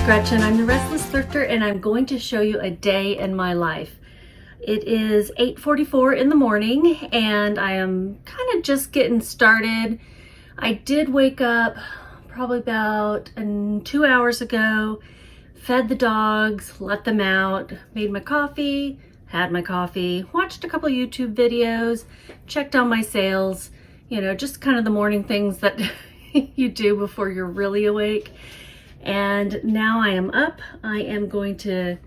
Gretchen. I'm the Restless Thrifter, and I'm going to show you a day in my life. It is 8:44 in the morning, and I am kind of just getting started. I did wake up probably about 2 hours ago, fed the dogs, let them out, made my coffee, had my coffee, watched a couple YouTube videos, checked on my sales, just kind of the morning things that you do before you're really awake. And now I am up. I am going to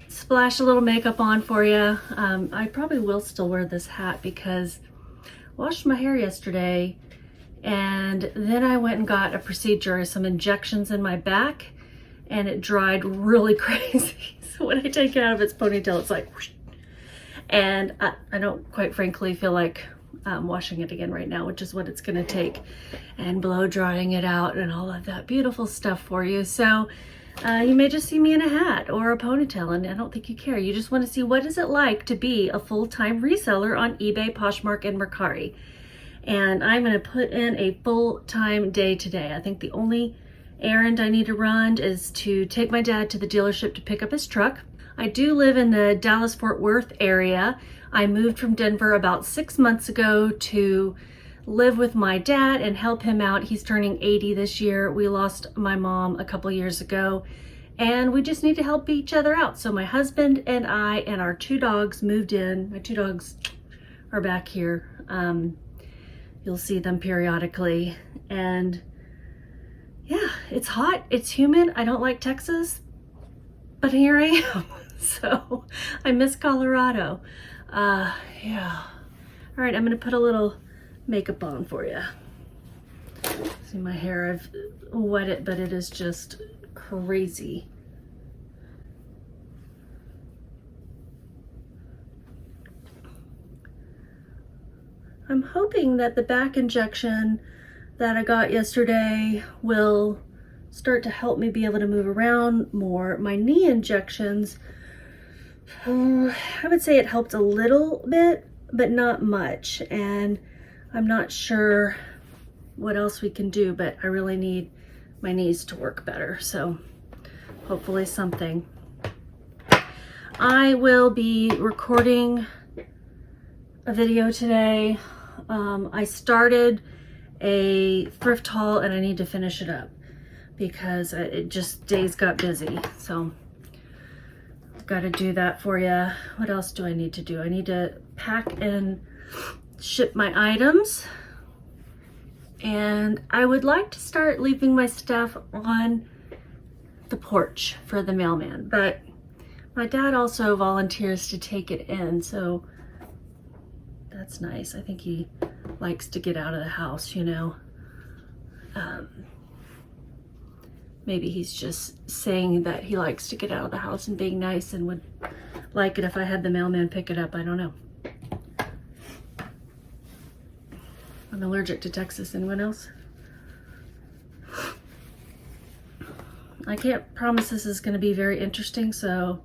splash a little makeup on for you. I probably will still wear this hat because I washed my hair yesterday, and then I went and got a procedure, some injections in my back, and it dried really crazy. So when I take it out of its ponytail, it's like whoosh. And I don't quite frankly feel like washing it again right now, which is what it's going to take, and blow drying it out and all of that beautiful stuff for you. So you may just see me in a hat or a ponytail, and I don't think you care. You just want to see what is it like to be a full-time reseller on eBay, Poshmark, and Mercari. And I'm going to put in a full-time day today. I think the only errand I need to run is to take my dad to the dealership to pick up his truck. I do live in the Dallas-Fort Worth area. I moved from Denver about 6 months ago to live with my dad and help him out. He's turning 80 this year. We lost my mom a couple years ago, and we just need to help each other out. So my husband and I and our 2 dogs moved in. My 2 dogs are back here. You'll see them periodically. And yeah, it's hot, it's humid. I don't like Texas, but here I am. So I miss Colorado. Yeah. All right, I'm gonna put a little makeup on for you. See my hair, I've wet it, but it is just crazy. I'm hoping that the back injection that I got yesterday will start to help me be able to move around more. My knee injections, I would say it helped a little bit, but not much. And I'm not sure what else we can do, but I really need my knees to work better. So hopefully something. I will be recording a video today. I started a thrift haul and I need to finish it up because days got busy. So got to do that for you. What else do I need to do? I need to pack and ship my items, and I would like to start leaving my stuff on the porch for the mailman, but my dad also volunteers to take it in, so that's nice. I think he likes to get out of the house, maybe he's just saying that he likes to get out of the house and being nice and would like it if I had the mailman pick it up. I don't know. I'm allergic to Texas. Anyone else? I can't promise this is going to be very interesting, so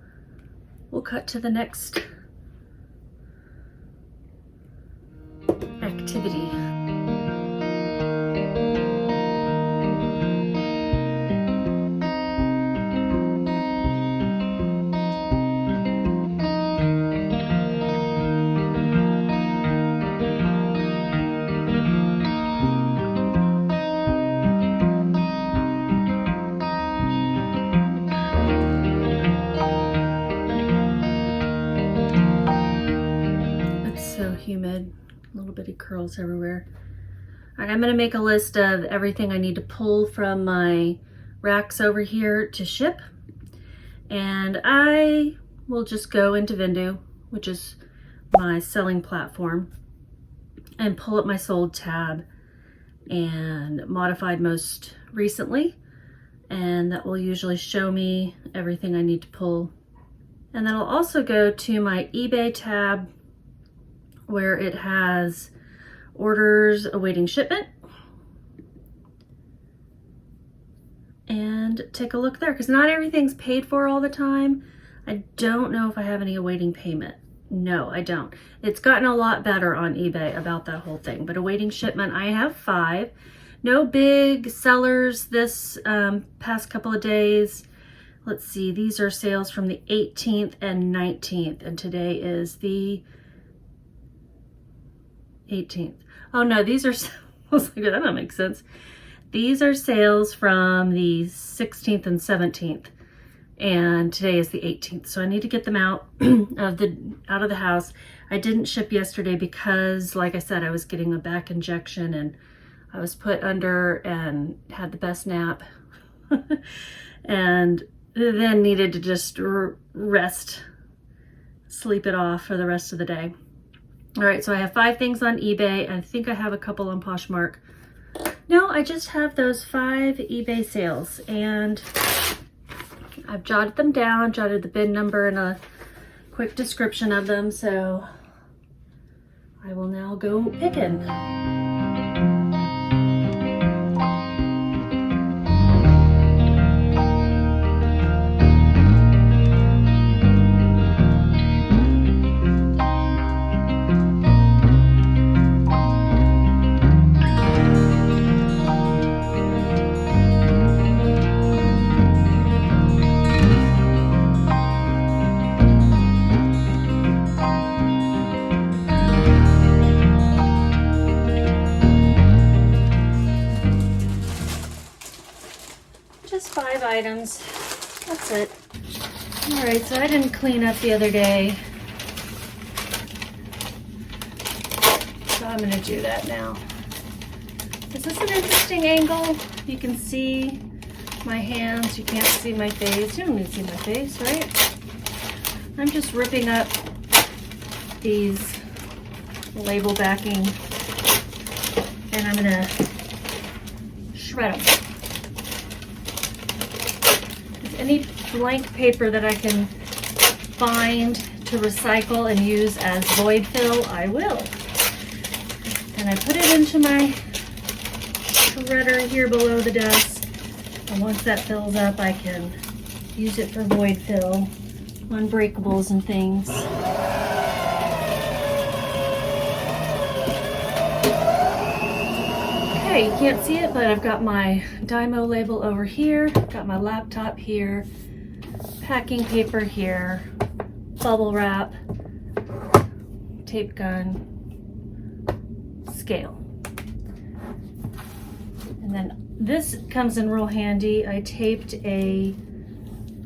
we'll cut to the next activity. Humid, little bitty curls everywhere. All right, I'm gonna make a list of everything I need to pull from my racks over here to ship, and I will just go into Vendoo, which is my selling platform, and pull up my sold tab and modified most recently, and that will usually show me everything I need to pull. And then I'll also go to my eBay tab where it has orders awaiting shipment, and take a look there, because not everything's paid for all the time. I don't know if I have any awaiting payment. No, I don't. It's gotten a lot better on eBay about that whole thing, but awaiting shipment, I have 5. No big sellers this past couple of days. Let's see, these are sales from the 18th and 19th, and today is the 18th. Oh no, these are, I was like, that doesn't make sense. These are sales from the 16th and 17th, and today is the 18th. So I need to get them out of the house. I didn't ship yesterday because, like I said, I was getting a back injection and I was put under and had the best nap and then needed to just rest, sleep it off for the rest of the day. All right, so I have 5 things on eBay. I think I have a couple on Poshmark. No, I just have those 5 eBay sales, and I've jotted them down, jotted the bin number and a quick description of them, so I will now go picking. Just 5 items, that's it. All right, so I didn't clean up the other day, so I'm gonna do that now. Is this an interesting angle? You can see my hands, you can't see my face. You don't need to see my face, right? I'm just ripping up these label backing and I'm gonna shred them. Any blank paper that I can find to recycle and use as void fill, I will. And I put it into my shredder here below the desk. And once that fills up, I can use it for void fill on breakables and things. Okay, you can't see it, but I've got my Dymo label over here, got my laptop here, packing paper here, bubble wrap, tape gun, scale. And then this comes in real handy. I taped a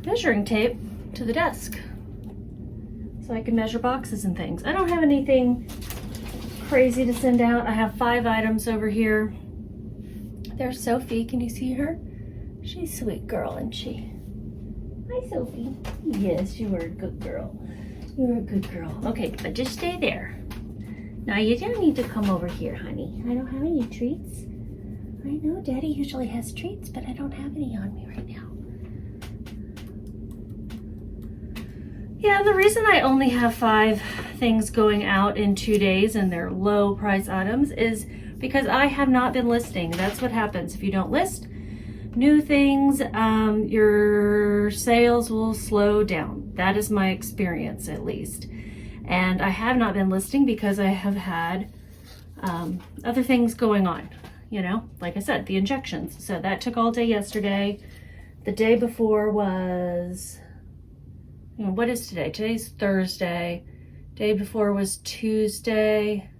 measuring tape to the desk so I can measure boxes and things. I don't have anything crazy to send out. I have 5 items over here. There's Sophie. Can you see her? She's a sweet girl, isn't she? Hi, Sophie. Yes, you were a good girl. You were a good girl. Okay, but just stay there. Now, you don't need to come over here, honey. I don't have any treats. I know Daddy usually has treats, but I don't have any on me right now. Yeah, the reason I only have 5 things going out in 2 days and they're low price items is because I have not been listing. That's what happens. If you don't list new things, your sales will slow down. That is my experience, at least. And I have not been listing because I have had other things going on. You know, like I said, the injections. So that took all day yesterday. The day before was, you know, what is today? Today's Thursday. Day before was Tuesday.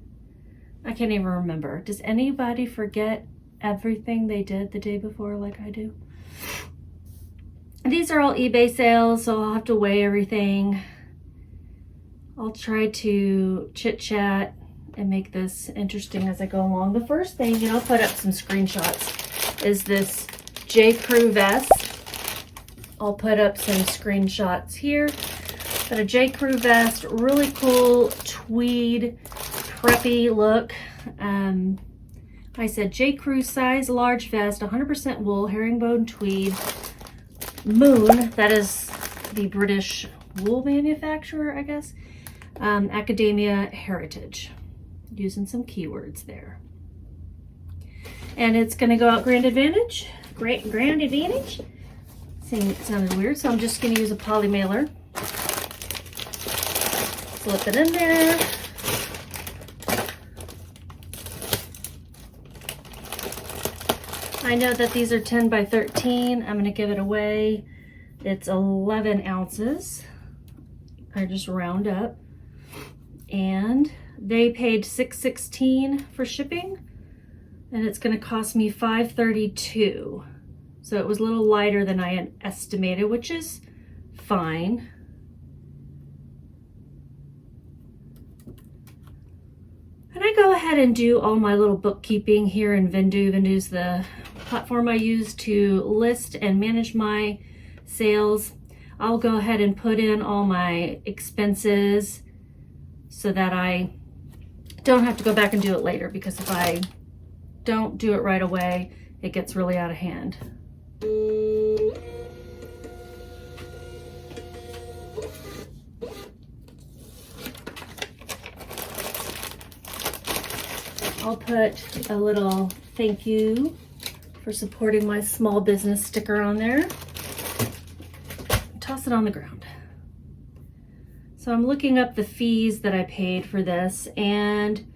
I can't even remember. Does anybody forget everything they did the day before like I do? These are all eBay sales, so I'll have to weigh everything. I'll try to chit chat and make this interesting as I go along. The first thing, and I'll put up some screenshots, is this J. Crew vest. I'll put up some screenshots here. Got a J. Crew vest, really cool tweed preppy look. I said J. Crew size large vest, 100% wool, herringbone tweed, Moon, that is the British wool manufacturer, I guess. Academia Heritage, using some keywords there. And it's gonna go out Grand Advantage, Grand Advantage. Saying it sounded weird, so I'm just gonna use a poly mailer. Slip it in there. I know that these are 10 by 13. I'm gonna give it away. It's 11 ounces. I just round up. And they paid $6.16 for shipping, and it's gonna cost me $5.32. So it was a little lighter than I had estimated, which is fine. And I go ahead and do all my little bookkeeping here in Vendoo. Vendoo's the platform I use to list and manage my sales. I'll go ahead and put in all my expenses so that I don't have to go back and do it later, because if I don't do it right away, it gets really out of hand. I'll put a little thank you for supporting my small business sticker on there. Toss it on the ground. So I'm looking up the fees that I paid for this, and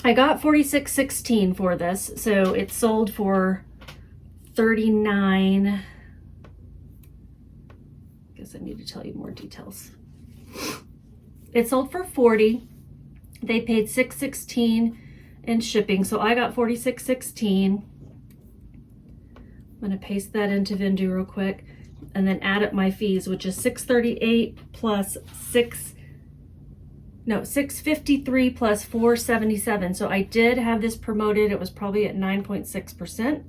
I got $46.16 for this. So it sold for $39. I guess I need to tell you more details. It sold for $40. They paid $6.16 in shipping, so I got $46.16. I'm gonna paste that into Vendoo real quick and then add up my fees, which is $638 plus $653 plus $477. So I did have this promoted. It was probably at 9.6%.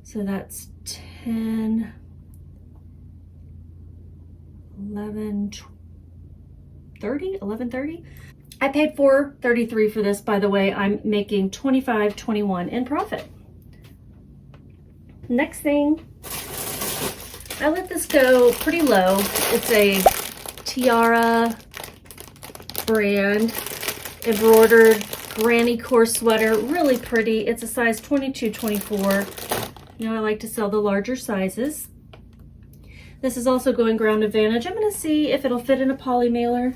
So that's 10, 11, 30, 11.30. I paid $4.33 for this, by the way. I'm making $25.21 in profit. Next thing, I let this go pretty low. It's a Tiara brand embroidered granny core sweater, really pretty. It's a size 22-24. You know, I like to sell the larger sizes. This is also going ground advantage. I'm gonna see if it'll fit in a poly mailer.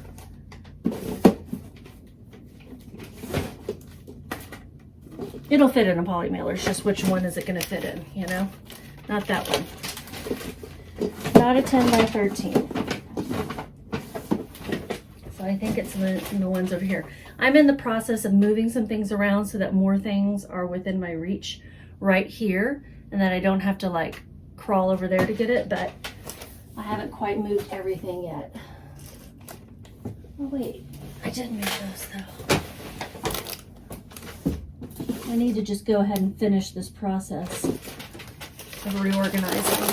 It'll fit in a poly mailer. It's just which one is it gonna fit in, you know? Not that one. Not a 10 by 13. So I think it's in the ones over here. I'm in the process of moving some things around so that more things are within my reach right here, and that I don't have to like crawl over there to get it, but I haven't quite moved everything yet. Oh wait, I did move those though. I need to just go ahead and finish this process of reorganizing.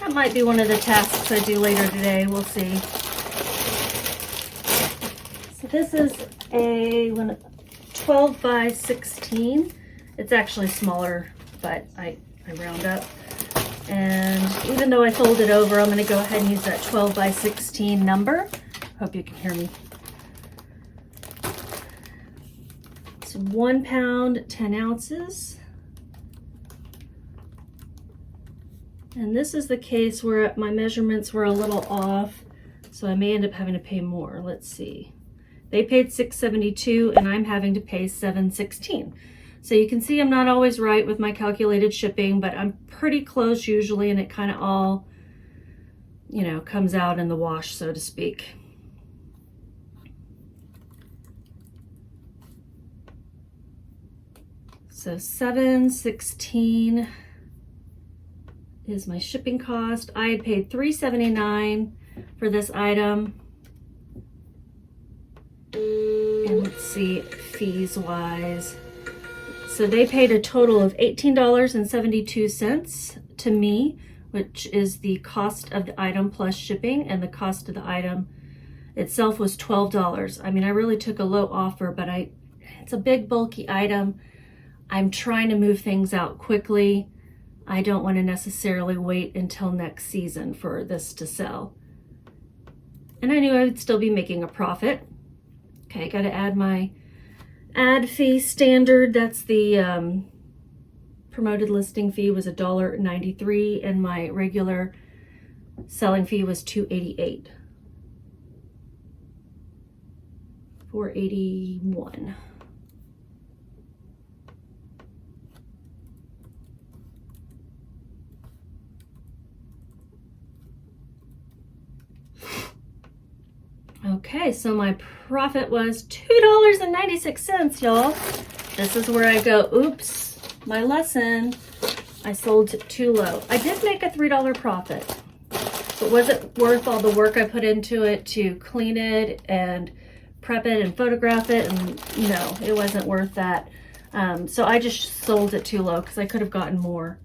That might be one of the tasks I do later today. We'll see. So this is a 12 by 16. It's actually smaller, but I round up. And even though I fold it over, I'm going to go ahead and use that 12 by 16 number. Hope you can hear me. It's 1 pound, 10 ounces. And this is the case where my measurements were a little off, so I may end up having to pay more. Let's see. They paid $6.72 and I'm having to pay $7.16. So you can see I'm not always right with my calculated shipping, but I'm pretty close usually, and it kind of all, you know, comes out in the wash, so to speak. So $7.16 is my shipping cost. I had paid $3.79 for this item. And let's see, fees wise. So they paid a total of $18.72 to me, which is the cost of the item plus shipping, and the cost of the item itself was $12. I mean, I really took a low offer, but it's a big bulky item. I'm trying to move things out quickly. I don't want to necessarily wait until next season for this to sell. And I knew I would still be making a profit. Okay, got to add my ad fee standard. That's the promoted listing fee was $1.93, and my regular selling fee was $2.88. $4.81. Okay, so my profit was $2.96, y'all. This is where I go, oops, my lesson. I sold too low. I did make a $3 profit, but was it worth all the work I put into it to clean it and prep it and photograph it? And no, it wasn't worth that. So I just sold it too low because I could have gotten more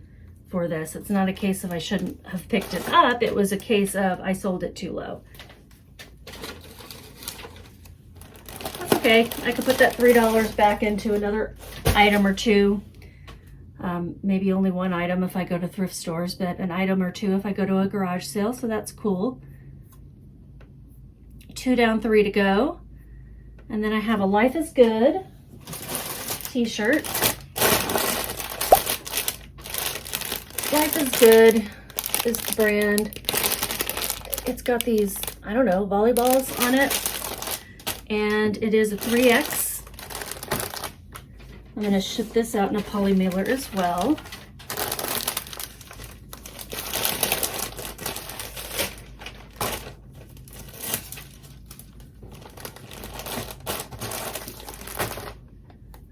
for this. It's not a case of I shouldn't have picked it up. It was a case of I sold it too low. That's okay. I could put that $3 back into another item or two. Maybe only one item if I go to thrift stores, but an item or two if I go to a garage sale, so that's cool. 2 down, 3 to go. And then I have a Life is Good t-shirt. Life is Good is the brand. It's got these, I don't know, volleyballs on it. And it is a 3X. I'm going to ship this out in a poly mailer as well.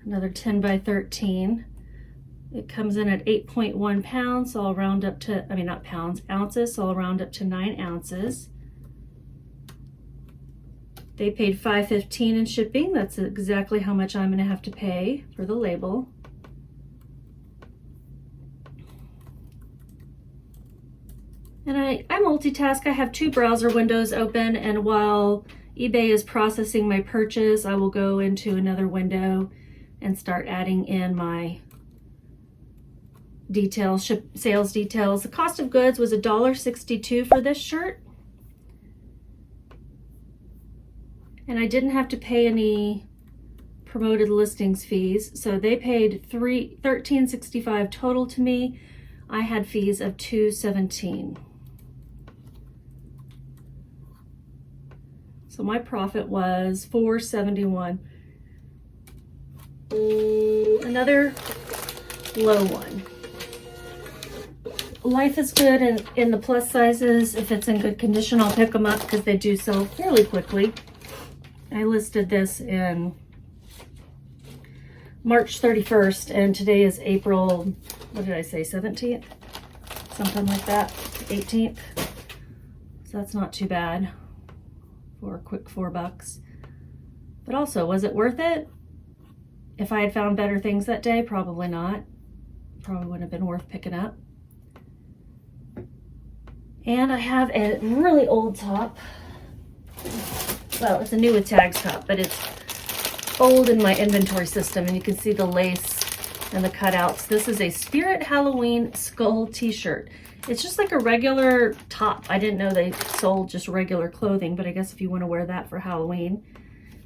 Another 10 by 13. It comes in at 8.1 pounds, so I'll round up to, I mean not pounds, ounces, so I'll round up to 9 ounces. They paid $5.15 in shipping. That's exactly how much I'm going to have to pay for the label. And I multitask. I have 2 browser windows open, and while eBay is processing my purchase, I will go into another window and start adding in my details, sales details. The cost of goods was $1.62 for this shirt. And I didn't have to pay any promoted listings fees. So they paid $13.65 total to me. I had fees of $2.17. So my profit was $4.71. Another low one. Life is Good in the plus sizes. If it's in good condition, I'll pick them up because they do sell fairly quickly. I listed this in March 31st, and today is April, what did I say, 17th? Something like that, 18th. So that's not too bad for a quick $4. But also, was it worth it? If I had found better things that day, probably not. Probably wouldn't have been worth picking up. And I have a really old top. Well, it's a new with tags top, but it's old in my inventory system, and you can see the lace and the cutouts. This is a Spirit Halloween skull t-shirt. It's just like a regular top. I didn't know they sold just regular clothing, but I guess if you want to wear that for Halloween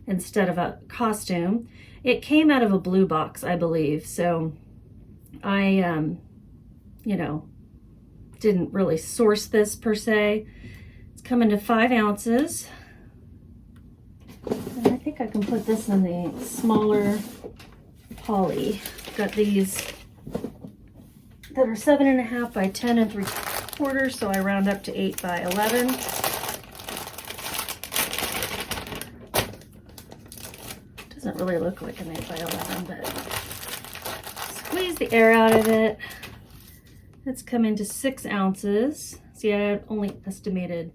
instead of a costume. It came out of a blue box, I believe, so I, you know, didn't really source this per se. It's coming to 5 ounces. And I think I can put this in the smaller poly. Got these that are 7.5 by 10 3/4, so I round up to 8 by 11. Doesn't really look like an 8 by 11, but squeeze the air out of it. It's coming to 6 ounces. See, I had only estimated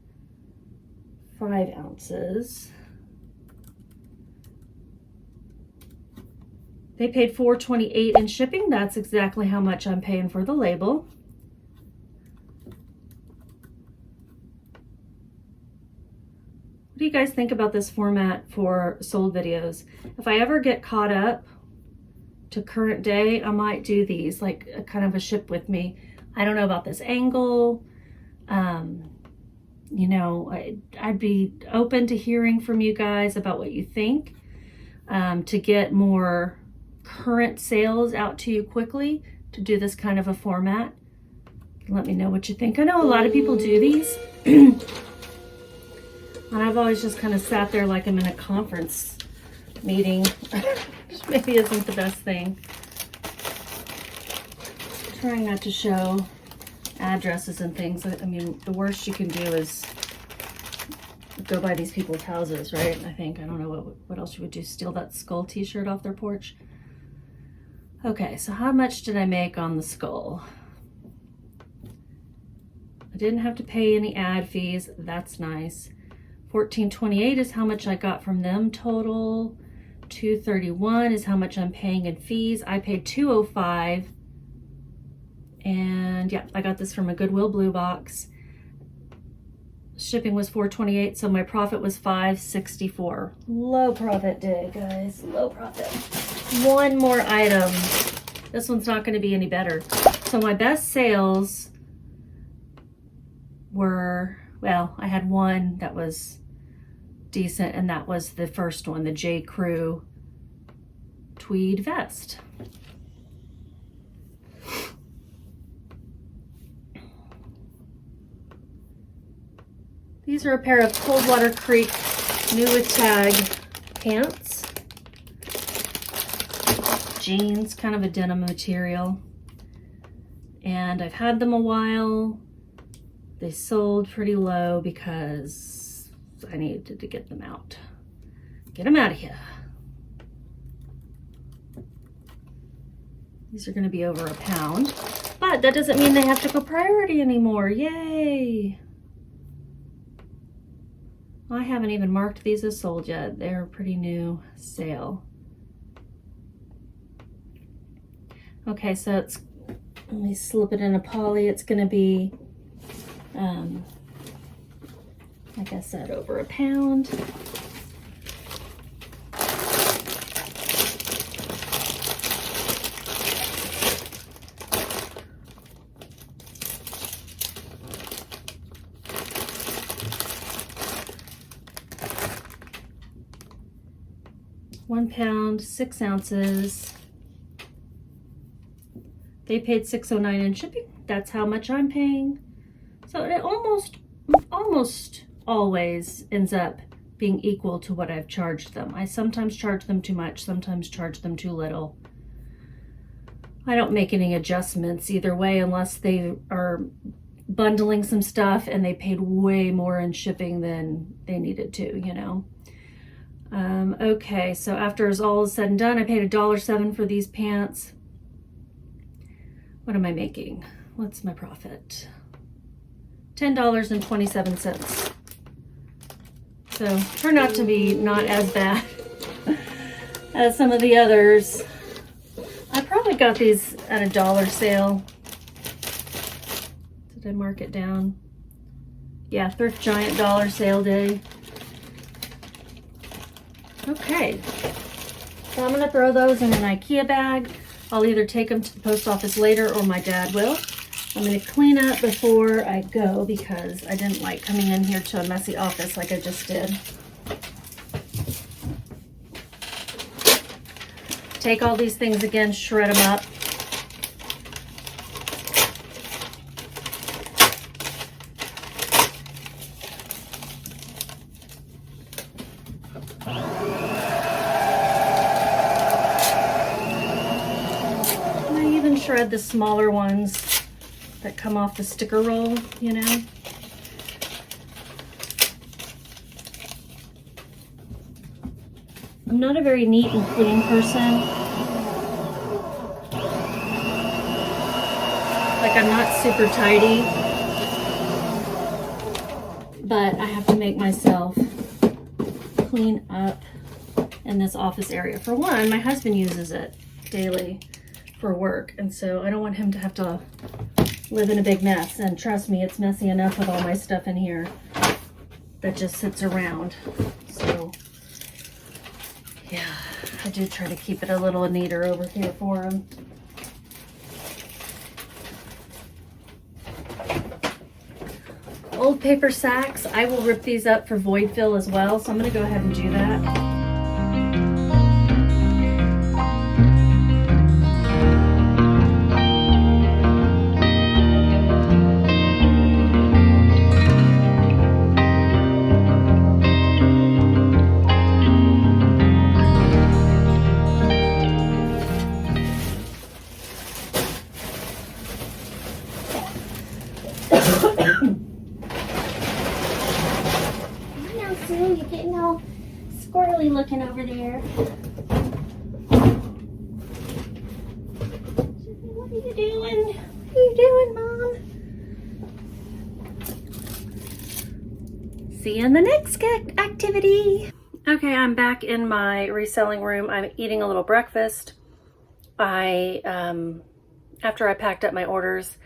5 ounces. They paid $4.28 in shipping. That's exactly how much I'm paying for the label. What do you guys think about this format for sold videos? If I ever get caught up to current day, I might do these, like a kind of a ship with me. I don't know about this angle. You know, I'd be open to hearing from you guys about what you think, to get more current sales out to you quickly, to do this kind of a format. Let me know what you think. I know a lot of people do these. And I've always just kind of sat there like I'm in a conference meeting, which maybe isn't the best thing. Trying not to show addresses and things. I mean, the worst you can do is go by these people's houses, right? I think, I don't know what else you would do, steal that skull t-shirt off their porch. Okay, so how much did I make on the skull? I didn't have to pay any ad fees. That's nice. $14.28 is how much I got from them total. $2.31 is how much I'm paying in fees. I paid $2.05. And yeah, I got this from a Goodwill Blue Box. Shipping was $4.28, so my profit was $5.64. Low profit day, guys. Low profit. One more item. This one's not going to be any better. So my best sales were, well, I had one that was decent, and that was the first one, the J. Crew tweed vest. These are a pair of Coldwater Creek New with Tag pants. Jeans, kind of a denim material. And I've had them a while. They sold pretty low because I needed to get them out. Get them out of here. These are going to be over £1, but that doesn't mean they have to go priority anymore. Yay! I haven't even marked these as sold yet. They're pretty new sale. Okay, so it's, let me slip it in a poly. It's going to be, like I said, over £1. £1, 6 ounces. They paid $6.09 in shipping. That's how much I'm paying. So it almost always ends up being equal to what I've charged them. I sometimes charge them too much, sometimes charge them too little. I don't make any adjustments either way unless they are bundling some stuff and they paid way more in shipping than they needed to, you know. Okay, so after it's all said and done, I paid $1.07 for these pants. What am I making? What's my profit? $10.27. So turned out to be not as bad as some of the others. I probably got these at a dollar sale. Did I mark it down? Yeah, Thrift Giant dollar sale day. Okay, so I'm gonna throw those in an IKEA bag. I'll either take them to the post office later or my dad will. I'm gonna clean up before I go because I didn't like coming in here to a messy office like I just did. Take all these things again, shred them up. Shred the smaller ones that come off the sticker roll, you know. I'm not a very neat and clean person. Like, I'm not super tidy, but I have to make myself clean up in this office area. For one, my husband uses it daily for work, and so I don't want him to have to live in a big mess, and trust me, it's messy enough with all my stuff in here that just sits around. So yeah, I do try to keep it a little neater over here for him. Old paper sacks, I will rip these up for void fill as well, so I'm going to go ahead and do that. working over there? What are you doing? What are you doing, Mom? See you in the next activity. Okay, I'm back in my reselling room. I'm eating a little breakfast. After I packed up my orders,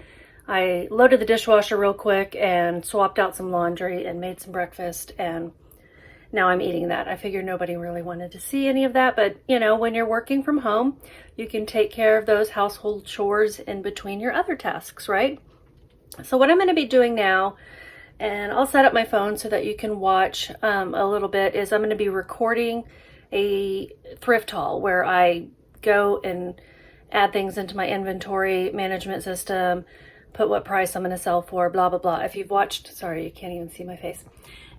I loaded the dishwasher real quick and swapped out some laundry and made some breakfast, and now I'm eating that. I figured nobody really wanted to see any of that, but you know, when you're working from home, you can take care of those household chores in between your other tasks, right? So what I'm going to be doing now, and I'll set up my phone so that you can watch a little bit, is I'm going to be recording a thrift haul where I go and add things into my inventory management system, put what price I'm going to sell for, blah, blah, blah. If you've watched, sorry, you can't even see my face.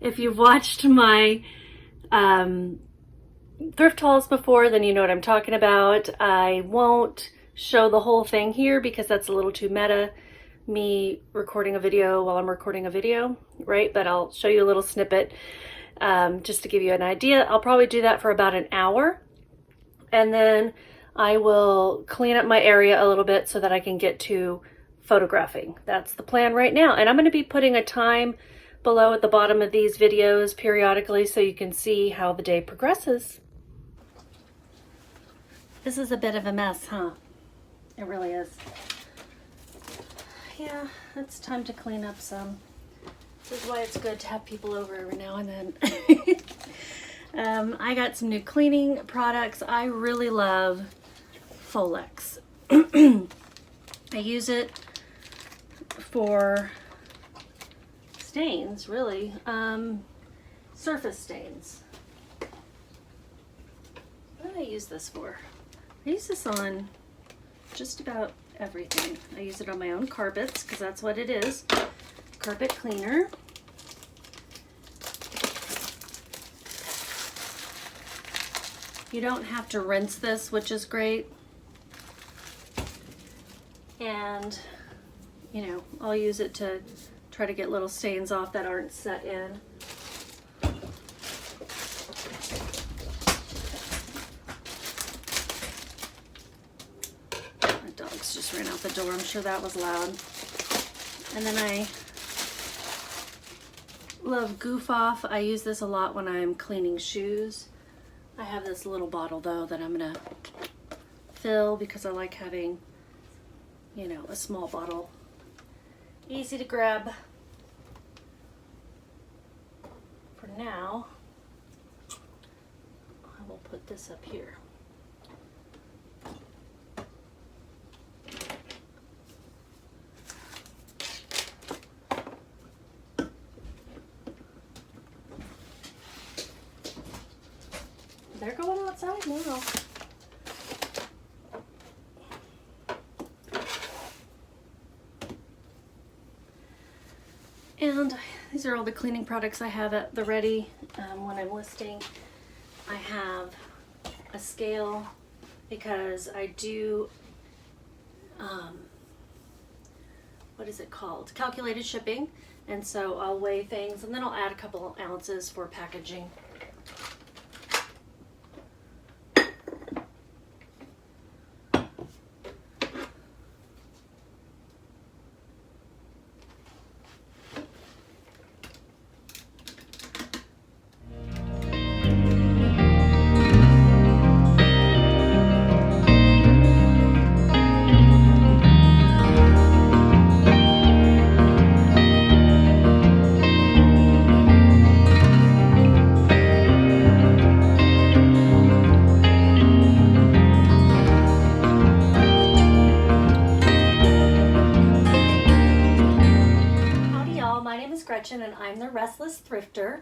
If you've watched my thrift hauls before, then you know what I'm talking about. I won't show the whole thing here because that's a little too meta, me recording a video while I'm recording a video, right? But I'll show you a little snippet just to give you an idea. I'll probably do that for about an hour, and then I will clean up my area a little bit so that I can get to photographing. That's the plan right now. And I'm going to be putting a time below at the bottom of these videos periodically so you can see how the day progresses. This is a bit of a mess, huh? It really is. Yeah, it's time to clean up some. This is why it's good to have people over every now and then. I got some new cleaning products. I really love Folex. I use it for stains, really. Surface stains. What do I use this for? I use this on just about everything. I use it on my own carpets because that's what it is. Carpet cleaner. You don't have to rinse this, which is great. And, you know, I'll use it to try to get little stains off that aren't set in. My dogs just ran out the door. I'm sure that was loud. And then I love Goof Off. I use this a lot when I'm cleaning shoes. I have this little bottle though that I'm gonna fill because I like having, you know, a small bottle. Easy to grab. For now, I will put this up here. They're going outside now. And these are all the cleaning products I have at the ready when I'm listing. I have a scale because I do, what is it called? Calculated shipping. And so I'll weigh things and then I'll add a couple ounces for packaging. And I'm the Restless Thrifter.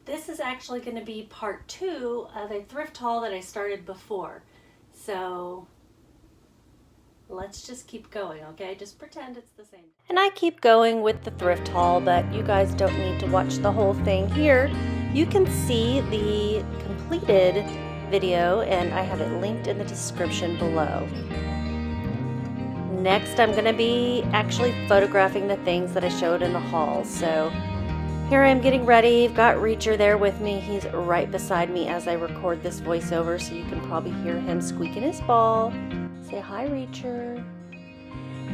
This is actually going to be part 2 of a thrift haul that I started before. So let's just keep going, okay? Just pretend it's the same. And I keep going with the thrift haul, but you guys don't need to watch the whole thing here. You can see the completed video and I have it linked in the description below. Next, I'm going to be actually photographing the things that I showed in the haul. So Here I am getting ready. I've got Reacher there with me. He's right beside me as I record this voiceover, so you can probably hear him squeaking his ball. Say hi, Reacher.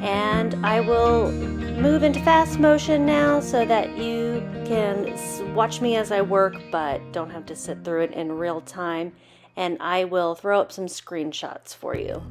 And I will move into fast motion now so that you can watch me as I work, but don't have to sit through it in real time. And I will throw up some screenshots for you.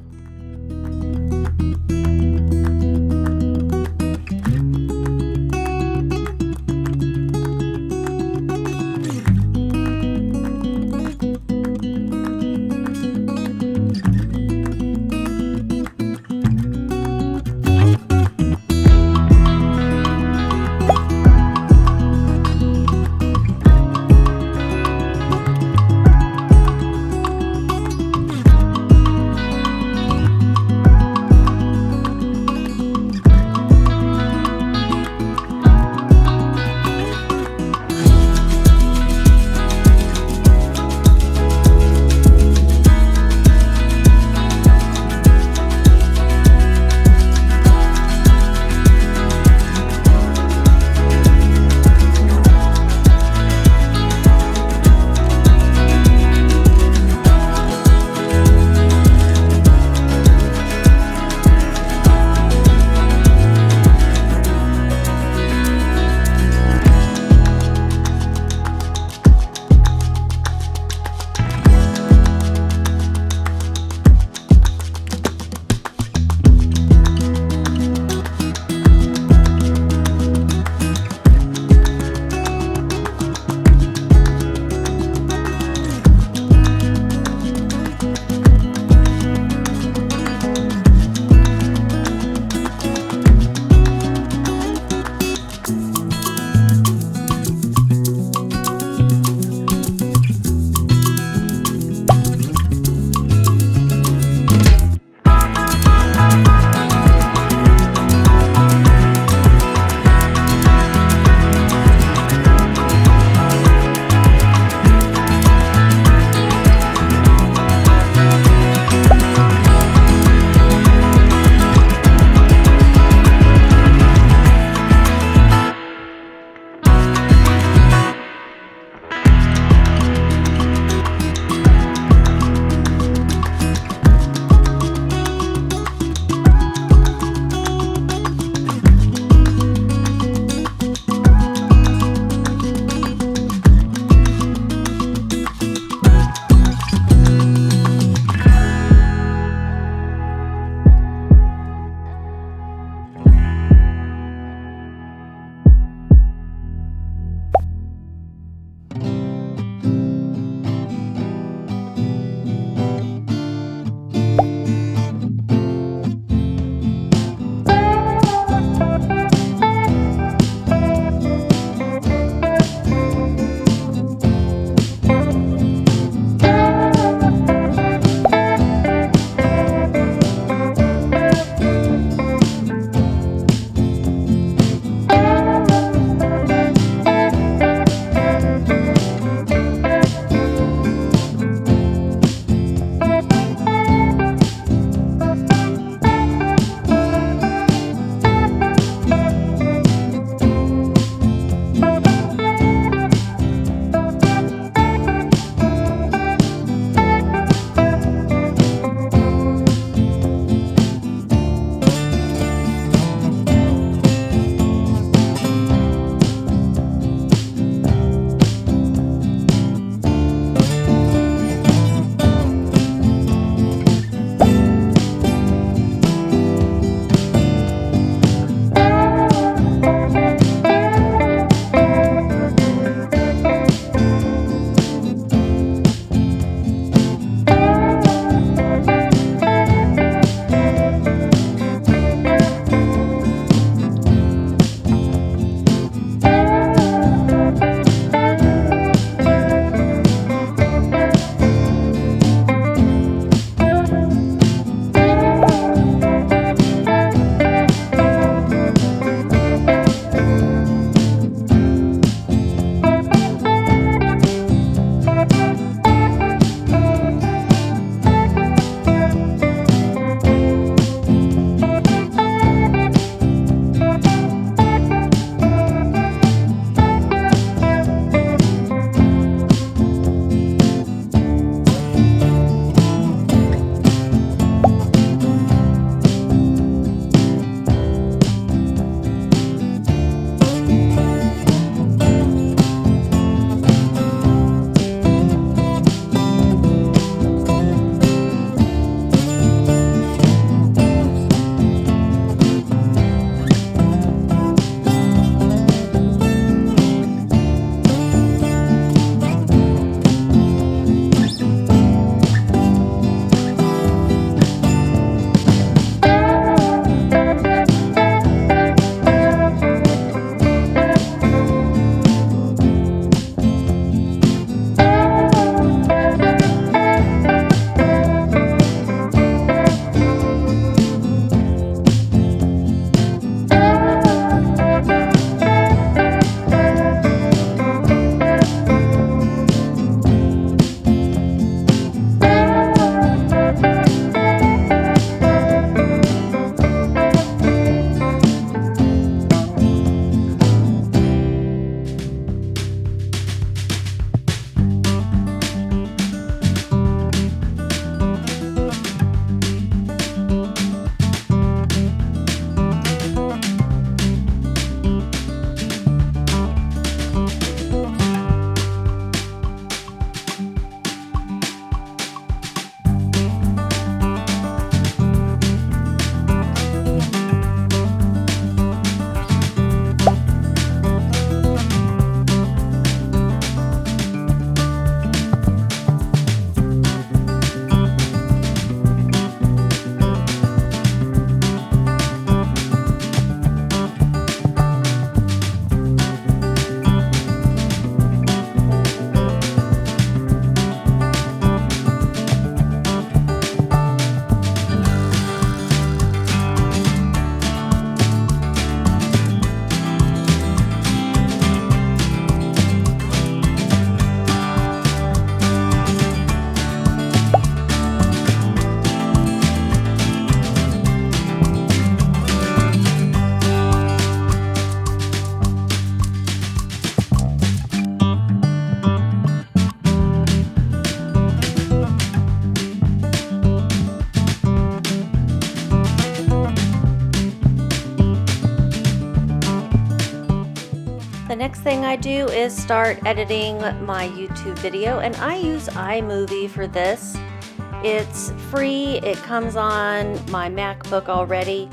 next thing I do is start editing my YouTube video, and I use iMovie for this. It's free, it comes on my MacBook already,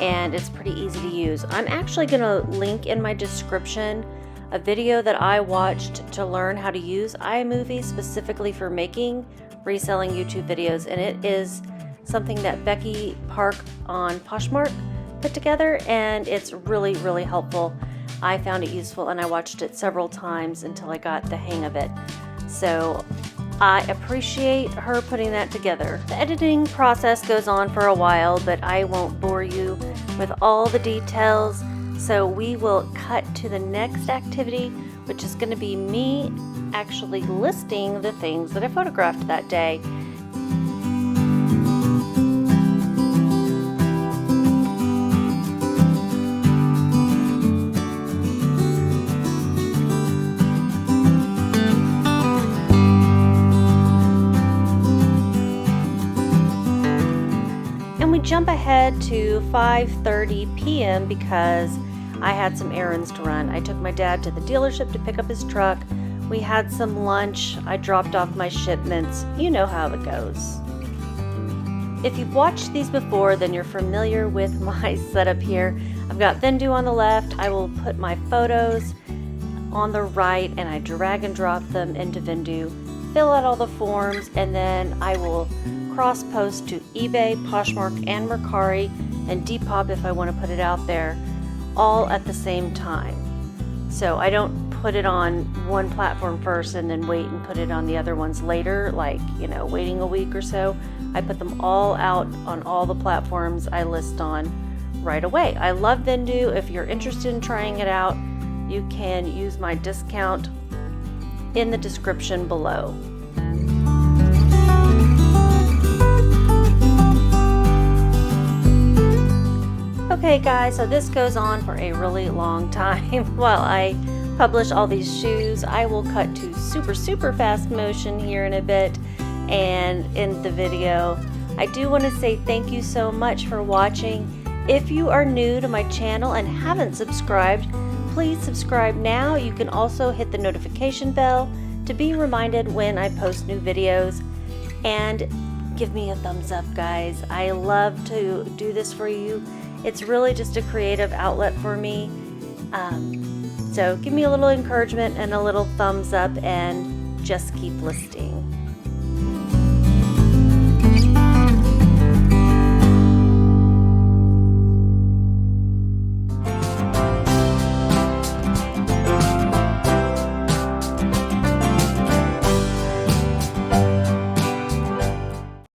and it's pretty easy to use. I'm actually going to link in my description a video that I watched to learn how to use iMovie specifically for making reselling YouTube videos, and it is something that Becky Park on Poshmark put together, and it's really, really helpful. I found it useful, and I watched it several times until I got the hang of it. So I appreciate her putting that together. The editing process goes on for a while, but I won't bore you with all the details. So we will cut to the next activity, which is going to be me actually listing the things that I photographed that day. Jump ahead to 5:30 p.m. because I had some errands to run. I took my dad to the dealership to pick up his truck. We had some lunch. I dropped off my shipments. You know how it goes. If you've watched these before, then you're familiar with my setup here. I've got Vendoo on the left. I will put my photos on the right, and I drag and drop them into Vendoo, fill out all the forms, and then I will cross post to eBay, Poshmark, and Mercari, and Depop if I want to put it out there, all at the same time. So I don't put it on one platform first and then wait and put it on the other ones later, like, waiting a week or so. I put them all out on all the platforms I list on right away. I love Vendoo. If you're interested in trying it out, you can use my discount in the description below. Okay guys, so this goes on for a really long time while I publish all these shoes. I will cut to super fast motion here in a bit and end the video. I do want to say thank you so much for watching. If you are new to my channel and haven't subscribed, please subscribe now. You can also hit the notification bell to be reminded when I post new videos, and give me a thumbs up, guys. I love to do this for you. It's really just a creative outlet for me. So give me a little encouragement and a little thumbs up, and just keep listing.